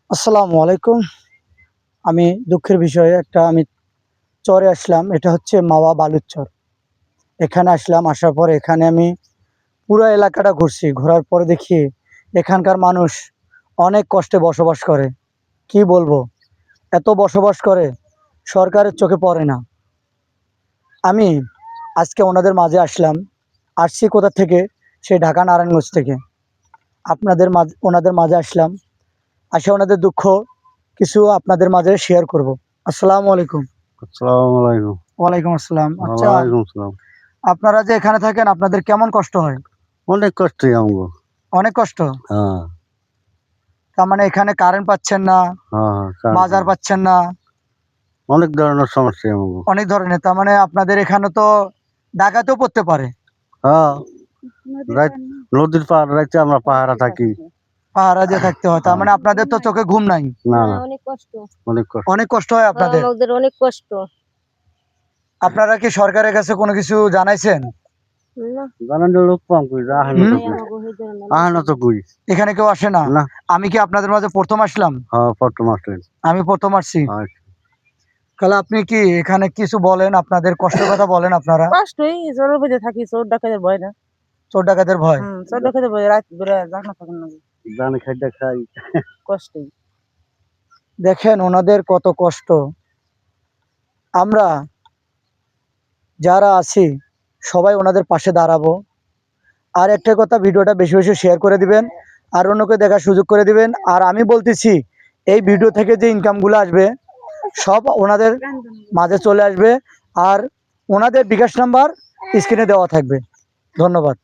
আসসালামু আলাইকুম। আমি দুঃখের বিষয়ে আমি চরে আসলাম। এটা হচ্ছে মাওয়া বালুর চর। এখানে আসলাম, আসার পর এখানে আমি পুরা এলাকাটা ঘুরছি। ঘোরার পরে দেখি এখানকার মানুষ অনেক কষ্টে বসবাস করে। কি বলবো? এত বসবাস করে, সরকারের চোখে পড়ে না। আমি আজকে ওনাদের মাঝে আসলাম। আসছি কোথা থেকে? সেই ঢাকা নারায়ণগঞ্জ থেকে। ওনাদের মাঝে আসলাম। আসে ওনাদের দুঃখ কিছু আপনাদের মাঝে শেয়ার করব। আসসালামু আলাইকুম। আসসালামু আলাইকুম। ওয়ালাইকুম আসসালাম। আচ্ছা, ওয়ালাইকুম আসসালাম। আপনারা যে এখানে থাকেন আপনাদের কেমন কষ্ট হয়? অনেক কষ্টই আমগো। অনেক কষ্ট? হ্যাঁ, তার মানে এখানে কারেন্ট পাচ্ছেন না, হ্যাঁ, বাজার পাচ্ছেন না, অনেক ধরনের সমস্যা আমগো। অনেক ধরনের। তার মানে আপনাদের এখানে তো ডাকাতেও পড়তে পারে, হ্যাঁ, রাত নদীর পার রাইতে আমরা পাহারা থাকি। পাহারা দিয়ে থাকতে হয়। তার মানে আপনাদের তো চোখে ঘুম নাই। না, না, অনেক কষ্ট। অনেক কষ্ট। অনেক কষ্ট হয় আপনাদের। আমাদের অনেক কষ্ট। আপনারা কি সরকারের কাছে কোনো কিছু জানাইছেন? না, জানানোর লোক পাম কই, আহানো তো কই, আহানো তো কই। এখানে কেউ আসে না? না, আমি কি আপনাদের মাঝে প্রথম আসলাম? হ্যাঁ, প্রথম আসলেন। আমি প্রথম আসছি। আচ্ছা। তাহলে আপনি কি এখানে কিছু বলেন, আপনাদের কষ্টের কথা বলেন। আপনারা কষ্টই চোরের ভিতরে থাকি, চোর ডাকাতের ভয় না। চোর ডাকাতের ভয়। চোর ডাকাতের ভয় রাত বেড়ে যাক না থাকেন না, জানি খাইতে খাই। কষ্টই। দেখেন ওনাদের কত কষ্ট। আমরা যারা আছি সবাই ওনাদের পাশে দাঁড়াবো। আর একটা কথা, ভিডিওটা বেশি বেশি শেয়ার করে দিবেন, আর অন্যকে দেখার সুযোগ করে দিবেন। আর আমি বলতেছি, এই ভিডিও থেকে যে ইনকামগুলো আসবে সব ওনাদের মাঝে চলে আসবে। আর ওনাদের বিকাশ নাম্বার স্ক্রিনে দেওয়া থাকবে। ধন্যবাদ।